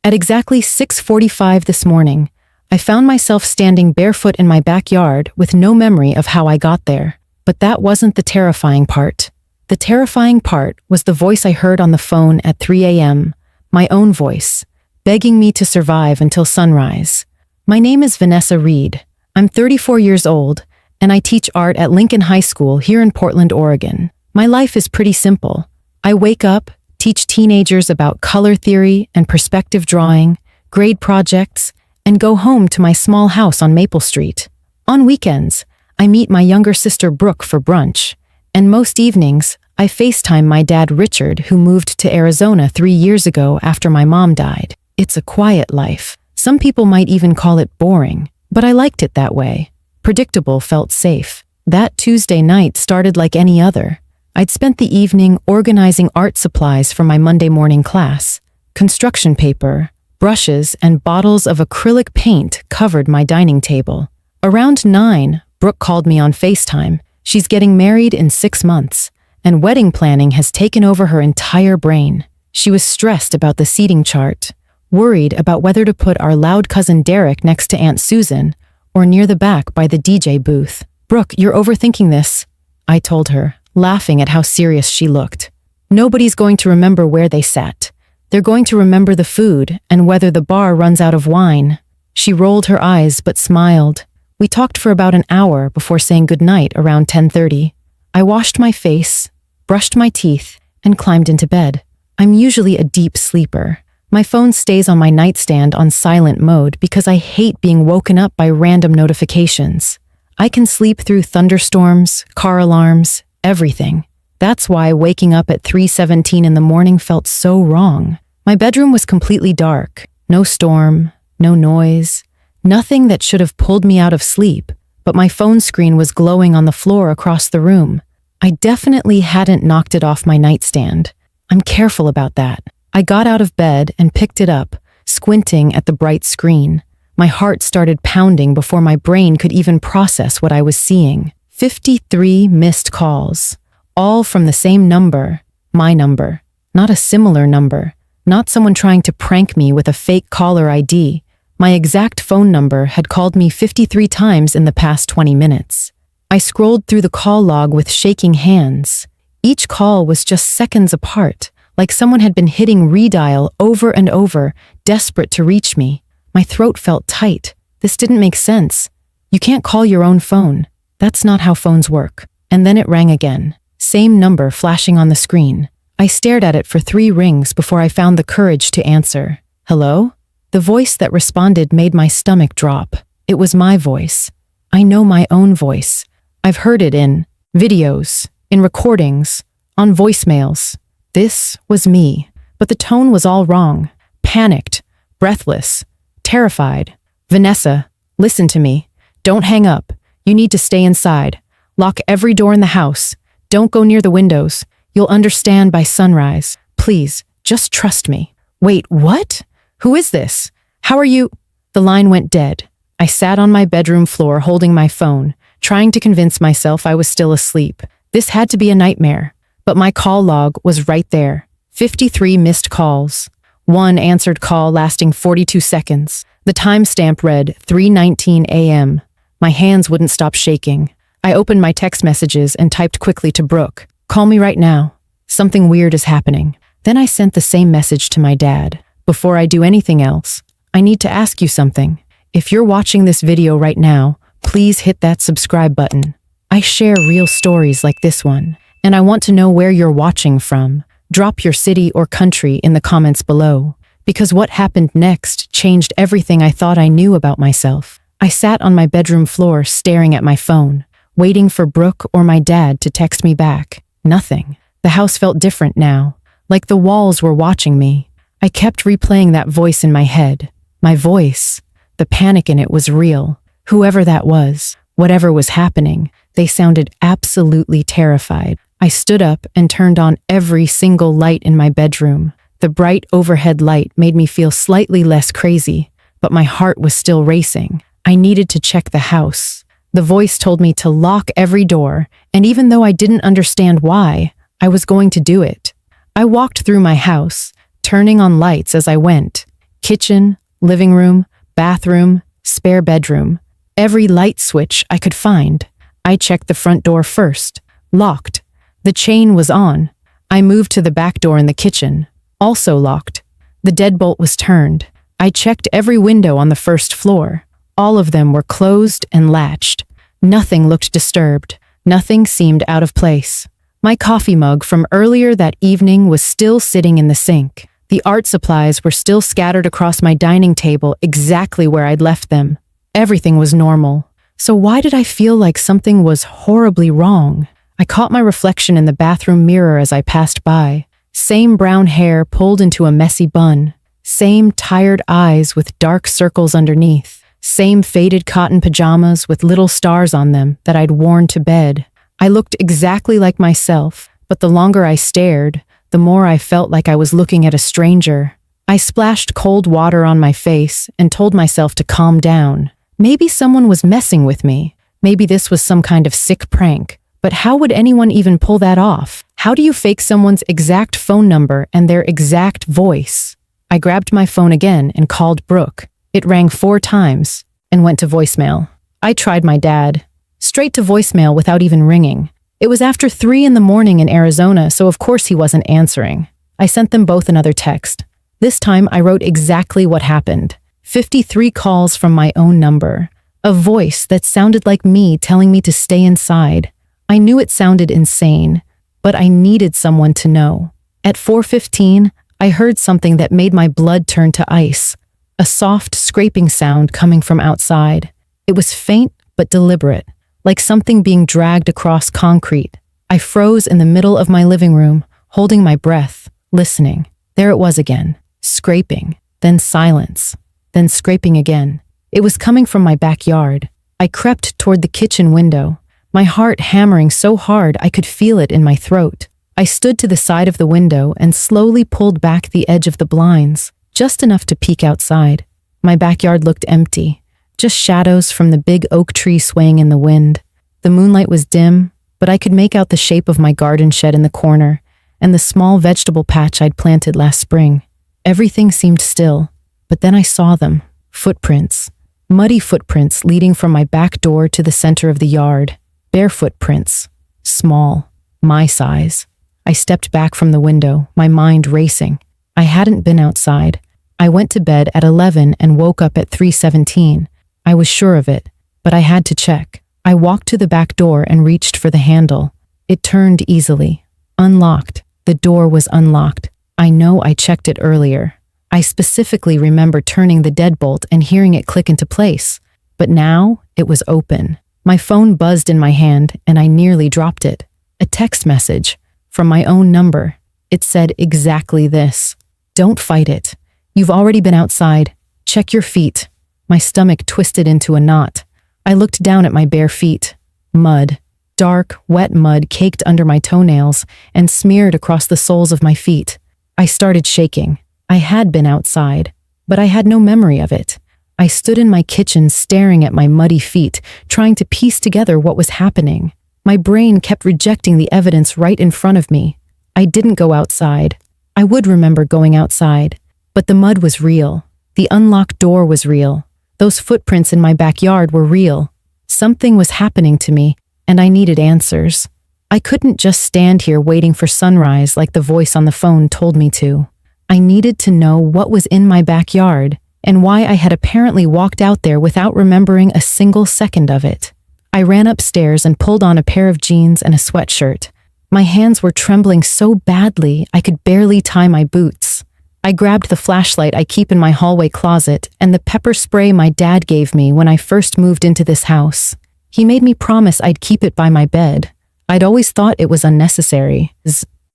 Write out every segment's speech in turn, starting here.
At exactly 6:45 this morning, I found myself standing barefoot in my backyard with no memory of how I got there. But that wasn't the terrifying part. The terrifying part was the voice I heard on the phone at 3 a.m., my own voice, begging me to survive until sunrise. My name is Vanessa Reed. I'm 34 years old, and I teach art at Lincoln High School here in Portland, Oregon. My life is pretty simple. I wake up, teach teenagers about color theory and perspective drawing, grade projects, and go home to my small house on Maple Street. On weekends, I meet my younger sister Brooke for brunch, and most evenings, I FaceTime my dad Richard, who moved to Arizona 3 years ago after my mom died. It's a quiet life. Some people might even call it boring, but I liked it that way. Predictable felt safe. That Tuesday night started like any other. I'd spent the evening organizing art supplies for my Monday morning class. Construction paper, brushes, and bottles of acrylic paint covered my dining table. Around 9, Brooke called me on FaceTime. She's getting married in 6 months, and wedding planning has taken over her entire brain. She was stressed about the seating chart, worried about whether to put our loud cousin Derek next to Aunt Susan or near the back by the DJ booth. "Brooke, you're overthinking this," I told her, laughing at how serious she looked. "Nobody's going to remember where they sat. They're going to remember the food and whether the bar runs out of wine." She rolled her eyes but smiled. We talked for about an hour before saying goodnight around 10:30. I washed my face, brushed my teeth, and climbed into bed. I'm usually a deep sleeper. My phone stays on my nightstand on silent mode because I hate being woken up by random notifications. I can sleep through thunderstorms, car alarms, everything. That's why waking up at 3:17 in the morning felt so wrong. My bedroom was completely dark. No storm, no noise, nothing that should have pulled me out of sleep, but my phone screen was glowing on the floor across the room. I definitely hadn't knocked it off my nightstand. I'm careful about that. I got out of bed and picked it up, squinting at the bright screen. My heart started pounding before my brain could even process what I was seeing. 53 missed calls, all from the same number, my number, not a similar number, not someone trying to prank me with a fake caller ID. My exact phone number had called me 53 times in the past 20 minutes. I scrolled through the call log with shaking hands. Each call was just seconds apart, like someone had been hitting redial over and over, desperate to reach me. My throat felt tight. This didn't make sense. You can't call your own phone. That's not how phones work. And then it rang again. Same number flashing on the screen. I stared at it for 3 rings before I found the courage to answer. "Hello?" The voice that responded made my stomach drop. It was my voice. I know my own voice. I've heard it in videos, in recordings, on voicemails. This was me, but the tone was all wrong. Panicked, breathless, terrified. "Vanessa, listen to me. Don't hang up. You need to stay inside. Lock every door in the house. Don't go near the windows. You'll understand by sunrise. Please, just trust me." "Wait, what? Who is this? How are you?" The line went dead. I sat on my bedroom floor holding my phone, trying to convince myself I was still asleep. This had to be a nightmare. But my call log was right there. 53 missed calls. 1 answered call lasting 42 seconds. The timestamp read 3:19 a.m. My hands wouldn't stop shaking. I opened my text messages and typed quickly to Brooke, "Call me right now. Something weird is happening." Then I sent the same message to my dad. "Before I do anything else, I need to ask you something. If you're watching this video right now, please hit that subscribe button. I share real stories like this one, and I want to know where you're watching from. Drop your city or country in the comments below, because what happened next changed everything I thought I knew about myself." I sat on my bedroom floor staring at my phone, waiting for Brooke or my dad to text me back. Nothing. The house felt different now, like the walls were watching me. I kept replaying that voice in my head. My voice. The panic in it was real. Whoever that was, whatever was happening, they sounded absolutely terrified. I stood up and turned on every single light in my bedroom. The bright overhead light made me feel slightly less crazy, but my heart was still racing. I needed to check the house. The voice told me to lock every door, and even though I didn't understand why, I was going to do it. I walked through my house, turning on lights as I went. Kitchen, living room, bathroom, spare bedroom. Every light switch I could find. I checked the front door first. Locked. The chain was on. I moved to the back door in the kitchen. Also locked. The deadbolt was turned. I checked every window on the first floor. All of them were closed and latched. Nothing looked disturbed. Nothing seemed out of place. My coffee mug from earlier that evening was still sitting in the sink. The art supplies were still scattered across my dining table exactly where I'd left them. Everything was normal. So why did I feel like something was horribly wrong? I caught my reflection in the bathroom mirror as I passed by. Same brown hair pulled into a messy bun. Same tired eyes with dark circles underneath. Same faded cotton pajamas with little stars on them that I'd worn to bed. I looked exactly like myself, but the longer I stared, the more I felt like I was looking at a stranger. I splashed cold water on my face and told myself to calm down. Maybe someone was messing with me. Maybe this was some kind of sick prank. But how would anyone even pull that off? How do you fake someone's exact phone number and their exact voice? I grabbed my phone again and called Brooke. It rang 4 times and went to voicemail. I tried my dad. Straight to voicemail without even ringing. It was after 3 in the morning in Arizona, so of course he wasn't answering. I sent them both another text. This time I wrote exactly what happened. 53 calls from my own number. A voice that sounded like me telling me to stay inside. I knew it sounded insane, but I needed someone to know. At 4:15, I heard something that made my blood turn to ice. A soft scraping sound coming from outside. It was faint but deliberate, like something being dragged across concrete. I froze in the middle of my living room, holding my breath, listening. There it was again, scraping, then silence, then scraping again. It was coming from my backyard. I crept toward the kitchen window, my heart hammering so hard I could feel it in my throat. I stood to the side of the window and slowly pulled back the edge of the blinds, just enough to peek outside. My backyard looked empty, just shadows from the big oak tree swaying in the wind. The moonlight was dim, but I could make out the shape of my garden shed in the corner and the small vegetable patch I'd planted last spring. Everything seemed still, but then I saw them. Footprints. Muddy footprints leading from my back door to the center of the yard. Bare footprints. Small. My size. I stepped back from the window, my mind racing. I hadn't been outside. I went to bed at 11 and woke up at 3:17. I was sure of it, but I had to check. I walked to the back door and reached for the handle. It turned easily. Unlocked. The door was unlocked. I know I checked it earlier. I specifically remember turning the deadbolt and hearing it click into place. But now, it was open. My phone buzzed in my hand and I nearly dropped it. A text message from my own number. It said exactly this. Don't fight it. You've already been outside. Check your feet. My stomach twisted into a knot. I looked down at my bare feet. Mud. Dark, wet mud caked under my toenails and smeared across the soles of my feet. I started shaking. I had been outside, but I had no memory of it. I stood in my kitchen staring at my muddy feet, trying to piece together what was happening. My brain kept rejecting the evidence right in front of me. I didn't go outside. I would remember going outside, but the mud was real. The unlocked door was real. Those footprints in my backyard were real. Something was happening to me, and I needed answers. I couldn't just stand here waiting for sunrise like the voice on the phone told me to. I needed to know what was in my backyard and why I had apparently walked out there without remembering a single second of it. I ran upstairs and pulled on a pair of jeans and a sweatshirt. My hands were trembling so badly I could barely tie my boots. I grabbed the flashlight I keep in my hallway closet and the pepper spray my dad gave me when I first moved into this house. He made me promise I'd keep it by my bed. I'd always thought it was unnecessary,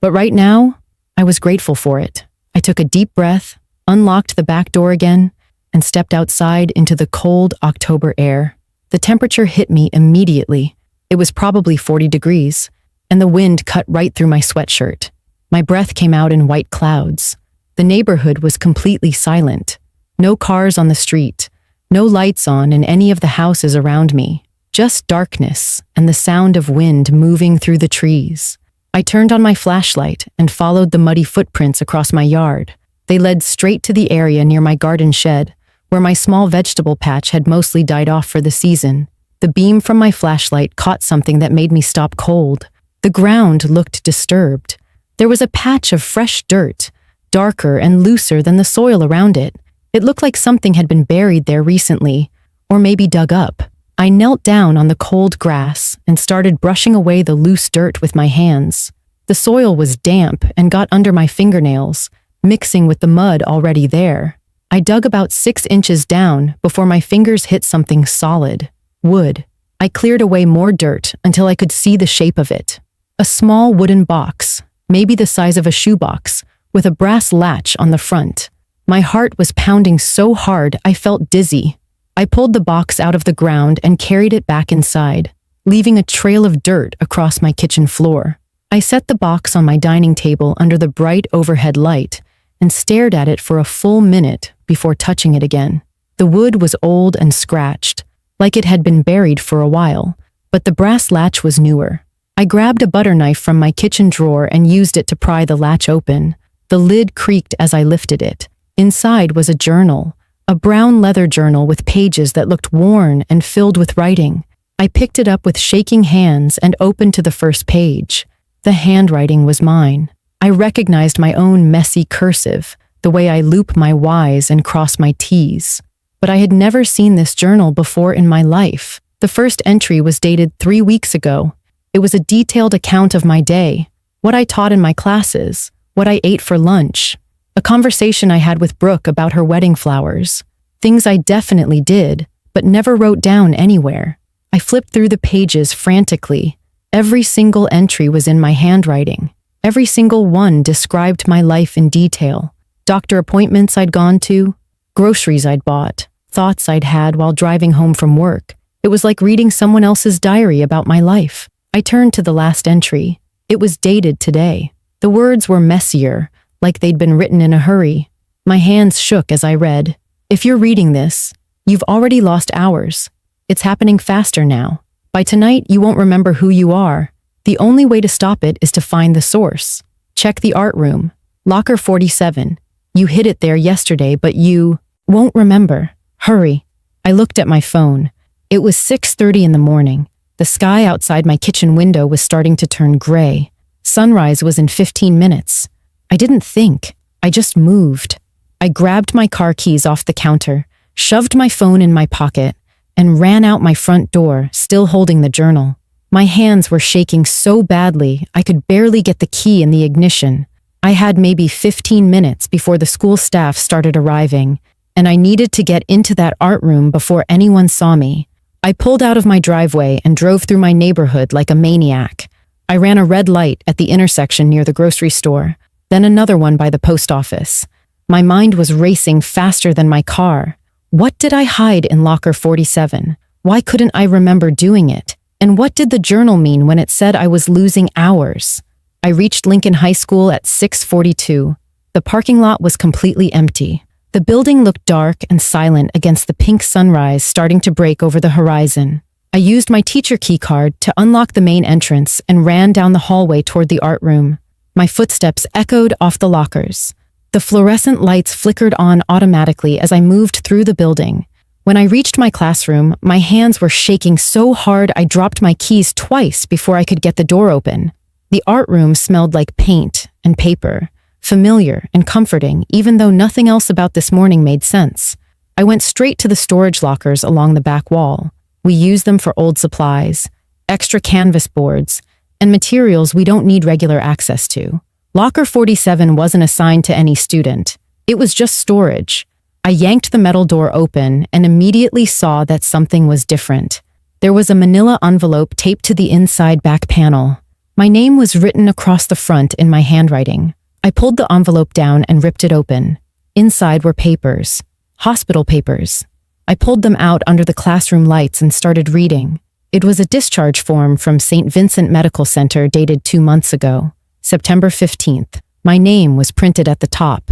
but right now, I was grateful for it. I took a deep breath, unlocked the back door again, and stepped outside into the cold October air. The temperature hit me immediately. It was probably 40 degrees, and the wind cut right through my sweatshirt. My breath came out in white clouds. The neighborhood was completely silent. No cars on the street, no lights on in any of the houses around me. Just darkness and the sound of wind moving through the trees. I turned on my flashlight and followed the muddy footprints across my yard. They led straight to the area near my garden shed, where my small vegetable patch had mostly died off for the season. The beam from my flashlight caught something that made me stop cold. The ground looked disturbed. There was a patch of fresh dirt, darker and looser than the soil around it. It looked like something had been buried there recently, or maybe dug up. I knelt down on the cold grass and started brushing away the loose dirt with my hands. The soil was damp and got under my fingernails, mixing with the mud already there. I dug about 6 inches down before my fingers hit something solid. Wood. I cleared away more dirt until I could see the shape of it. A small wooden box, maybe the size of a shoebox, with a brass latch on the front. My heart was pounding so hard I felt dizzy. I pulled the box out of the ground and carried it back inside, leaving a trail of dirt across my kitchen floor. I set the box on my dining table under the bright overhead light and stared at it for a full minute before touching it again. The wood was old and scratched, like it had been buried for a while, but the brass latch was newer. I grabbed a butter knife from my kitchen drawer and used it to pry the latch open. The lid creaked as I lifted it. Inside was a journal, a brown leather journal with pages that looked worn and filled with writing. I picked it up with shaking hands and opened to the first page. The handwriting was mine. I recognized my own messy cursive, the way I loop my Y's and cross my T's. But I had never seen this journal before in my life. The first entry was dated 3 weeks ago. It was a detailed account of my day, what I taught in my classes, what I ate for lunch, a conversation I had with Brooke about her wedding flowers, things I definitely did, but never wrote down anywhere. I flipped through the pages frantically. Every single entry was in my handwriting. Every single one described my life in detail. Doctor appointments I'd gone to, groceries I'd bought, thoughts I'd had while driving home from work. It was like reading someone else's diary about my life. I turned to the last entry. It was dated today. The words were messier, like they'd been written in a hurry. My hands shook as I read. If you're reading this, you've already lost hours. It's happening faster now. By tonight, you won't remember who you are. The only way to stop it is to find the source. Check the art room. Locker 47. You hid it there yesterday, but you won't remember. Hurry. I looked at my phone. It was 6:30 in the morning. The sky outside my kitchen window was starting to turn gray. Sunrise was in 15 minutes. I didn't think. I just moved. I grabbed my car keys off the counter, shoved my phone in my pocket, and ran out my front door, still holding the journal. My hands were shaking so badly I could barely get the key in the ignition. I had maybe 15 minutes before the school staff started arriving, and I needed to get into that art room before anyone saw me. I pulled out of my driveway and drove through my neighborhood like a maniac. I ran a red light at the intersection near the grocery store, then another one by the post office. My mind was racing faster than my car. What did I hide in locker 47? Why couldn't I remember doing it? And what did the journal mean when it said I was losing hours? I reached Lincoln High School at 6:42. The parking lot was completely empty. The building looked dark and silent against the pink sunrise starting to break over the horizon. I used my teacher key card to unlock the main entrance and ran down the hallway toward the art room. My footsteps echoed off the lockers. The fluorescent lights flickered on automatically as I moved through the building. When I reached my classroom, my hands were shaking so hard I dropped my keys twice before I could get the door open. The art room smelled like paint and paper, familiar and comforting, even though nothing else about this morning made sense. I went straight to the storage lockers along the back wall. We use them for old supplies, extra canvas boards, and materials we don't need regular access to. Locker 47 wasn't assigned to any student. It was just storage. I yanked the metal door open and immediately saw that something was different. There was a manila envelope taped to the inside back panel. My name was written across the front in my handwriting. I pulled the envelope down and ripped it open. Inside were papers, hospital papers. I pulled them out under the classroom lights and started reading. It was a discharge form from St. Vincent Medical Center dated 2 months ago, September 15th. My name was printed at the top.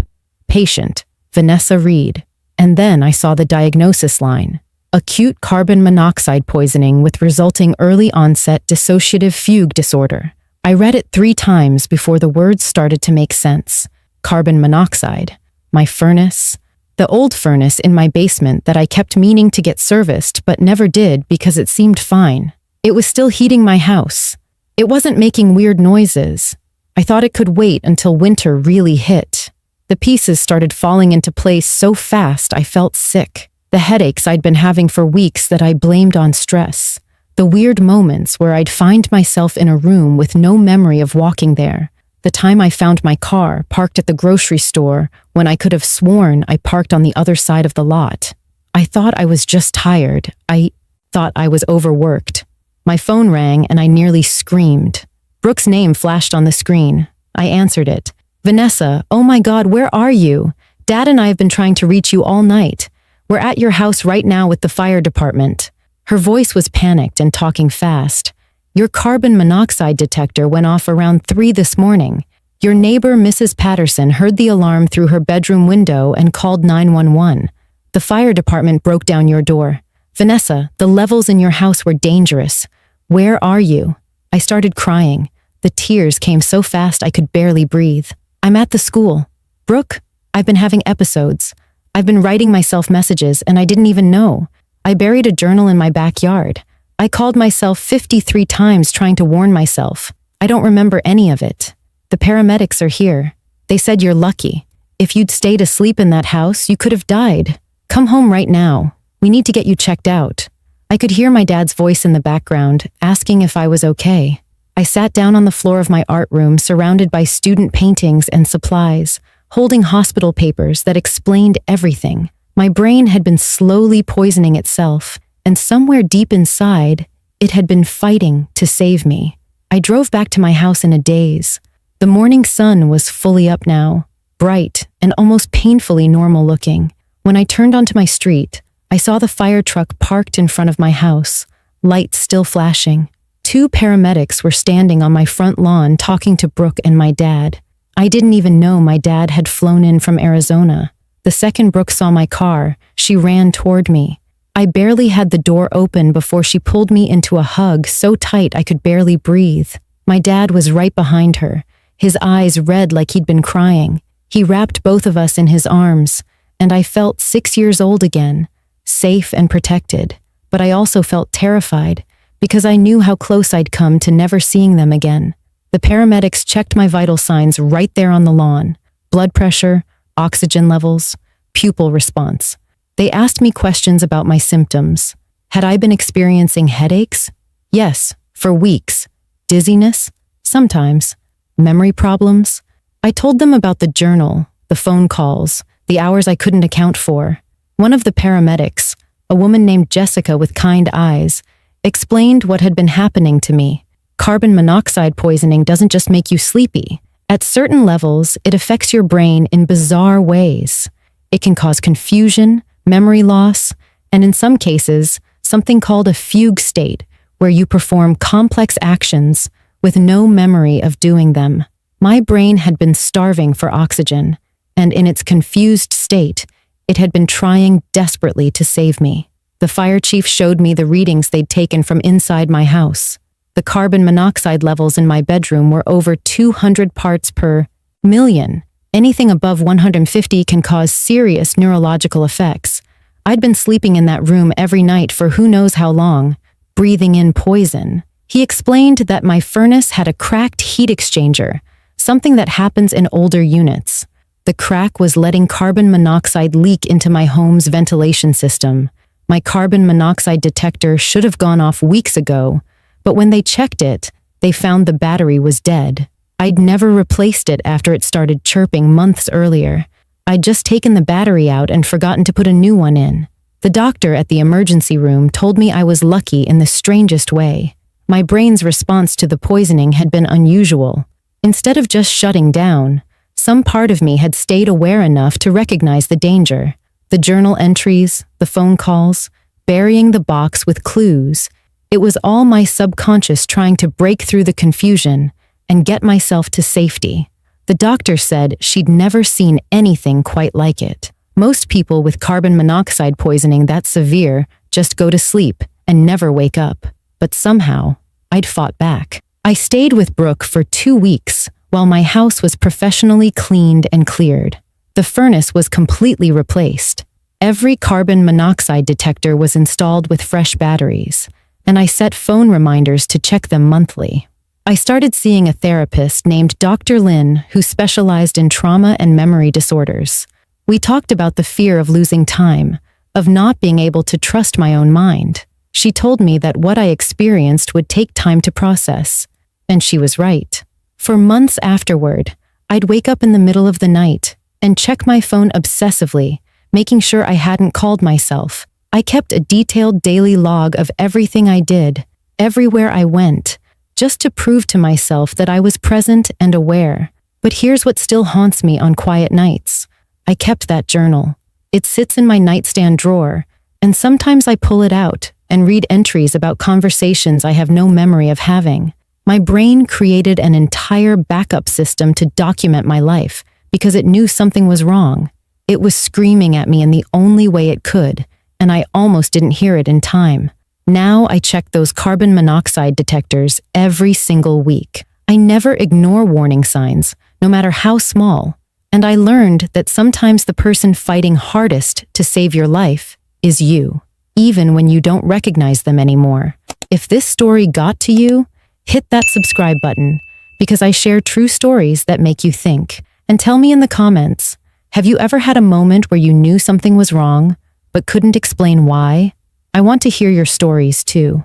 Patient, Vanessa Reed. And then I saw the diagnosis line. Acute carbon monoxide poisoning with resulting early onset dissociative fugue disorder. I read it 3 times before the words started to make sense. Carbon monoxide. My furnace. The old furnace in my basement that I kept meaning to get serviced but never did because it seemed fine. It was still heating my house. It wasn't making weird noises. I thought it could wait until winter really hit. The pieces started falling into place so fast I felt sick. The headaches I'd been having for weeks that I blamed on stress. The weird moments where I'd find myself in a room with no memory of walking there. The time I found my car parked at the grocery store when I could have sworn I parked on the other side of the lot. I thought I was just tired. I thought I was overworked. My phone rang and I nearly screamed. Brooke's name flashed on the screen. I answered it. "Vanessa, oh my God, where are you? Dad and I have been trying to reach you all night. We're at your house right now with the fire department." Her voice was panicked and talking fast. "Your carbon monoxide detector went off around 3 this morning. Your neighbor, Mrs. Patterson, heard the alarm through her bedroom window and called 911. The fire department broke down your door. Vanessa, the levels in your house were dangerous. Where are you?" I started crying. The tears came so fast I could barely breathe. "I'm at the school. Brooke, I've been having episodes. I've been writing myself messages and I didn't even know. I buried a journal in my backyard. I called myself 53 times trying to warn myself. I don't remember any of it. The paramedics are here. They said you're lucky. If you'd stayed asleep in that house, you could have died. Come home right now. We need to get you checked out." I could hear my dad's voice in the background, asking if I was okay. I sat down on the floor of my art room, surrounded by student paintings and supplies, holding hospital papers that explained everything. My brain had been slowly poisoning itself, and somewhere deep inside, it had been fighting to save me. I drove back to my house in a daze. The morning sun was fully up now, bright and almost painfully normal looking. When I turned onto my street, I saw the fire truck parked in front of my house, lights still flashing. 2 paramedics were standing on my front lawn talking to Brooke and my dad. I didn't even know my dad had flown in from Arizona. The second Brooke saw my car, she ran toward me. I barely had the door open before she pulled me into a hug so tight I could barely breathe. My dad was right behind her, his eyes red like he'd been crying. He wrapped both of us in his arms, and I felt 6 years old again, safe and protected. But I also felt terrified, because I knew how close I'd come to never seeing them again. The paramedics checked my vital signs right there on the lawn: blood pressure, oxygen levels, pupil response. They asked me questions about my symptoms. Had I been experiencing headaches? Yes, for weeks. Dizziness? Sometimes. Memory problems? I told them about the journal, the phone calls, the hours I couldn't account for. One of the paramedics, a woman named Jessica with kind eyes, explained what had been happening to me. Carbon monoxide poisoning doesn't just make you sleepy. At certain levels, it affects your brain in bizarre ways. It can cause confusion, memory loss, and in some cases, something called a fugue state, where you perform complex actions with no memory of doing them. My brain had been starving for oxygen, and in its confused state, it had been trying desperately to save me. The fire chief showed me the readings they'd taken from inside my house. The carbon monoxide levels in my bedroom were over 200 parts per million. Anything above 150 can cause serious neurological effects. I'd been sleeping in that room every night for who knows how long, breathing in poison. He explained that my furnace had a cracked heat exchanger, something that happens in older units. The crack was letting carbon monoxide leak into my home's ventilation system. My carbon monoxide detector should have gone off weeks ago, but when they checked it, they found the battery was dead. I'd never replaced it after it started chirping months earlier. I'd just taken the battery out and forgotten to put a new one in. The doctor at the emergency room told me I was lucky in the strangest way. My brain's response to the poisoning had been unusual. Instead of just shutting down, some part of me had stayed aware enough to recognize the danger. The journal entries, the phone calls, burying the box with clues. It was all my subconscious trying to break through the confusion and get myself to safety. The doctor said she'd never seen anything quite like it. Most people with carbon monoxide poisoning that severe just go to sleep and never wake up. But somehow, I'd fought back. I stayed with Brooke for 2 weeks while my house was professionally cleaned and cleared. The furnace was completely replaced. Every carbon monoxide detector was installed with fresh batteries, and I set phone reminders to check them monthly. I started seeing a therapist named Dr. Lin who specialized in trauma and memory disorders. We talked about the fear of losing time, of not being able to trust my own mind. She told me that what I experienced would take time to process, and she was right. For months afterward, I'd wake up in the middle of the night and check my phone obsessively, making sure I hadn't called myself. I kept a detailed daily log of everything I did, everywhere I went, just to prove to myself that I was present and aware. But here's what still haunts me on quiet nights. I kept that journal. It sits in my nightstand drawer, and sometimes I pull it out and read entries about conversations I have no memory of having. My brain created an entire backup system to document my life because it knew something was wrong. It was screaming at me in the only way it could, and I almost didn't hear it in time. Now I check those carbon monoxide detectors every single week. I never ignore warning signs, no matter how small. And I learned that sometimes the person fighting hardest to save your life is you, even when you don't recognize them anymore. If this story got to you, hit that subscribe button, because I share true stories that make you think. And tell me in the comments, have you ever had a moment where you knew something was wrong, but couldn't explain why? I want to hear your stories too.